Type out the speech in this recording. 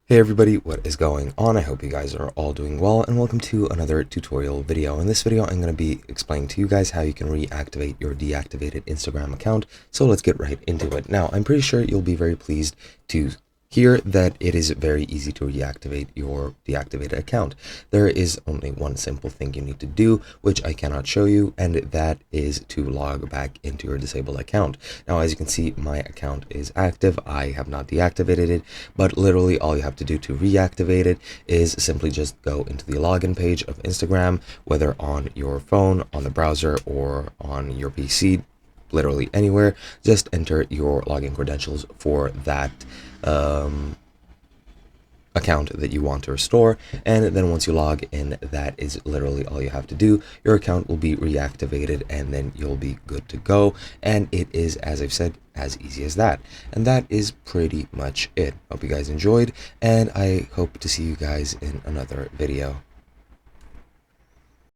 Hey everybody, what is going on? I hope you guys are all doing well, and welcome to another tutorial video. In this video, I'm going to be explaining to you guys how you can reactivate your deactivated Instagram account. So let's get right into it. Now, I'm pretty sure you'll be very pleased to hear that it is very easy to reactivate your deactivated account. There is only one simple thing you need to do, which I cannot show you, and that is to log back into your disabled account. Now, as you can see, my account is active. I have not deactivated it, but literally all you have to do to reactivate it is simply just go into the login page of Instagram, whether on your phone, on the browser, or on your PC, literally anywhere. Just enter your login credentials for that account that you want to restore, and then once you log in, that is literally all you have to do. Your account will be reactivated, and then you'll be good to go. And it is, as I've said, as easy as that. And that is pretty much it. Hope you guys enjoyed, and I hope to see you guys in another video.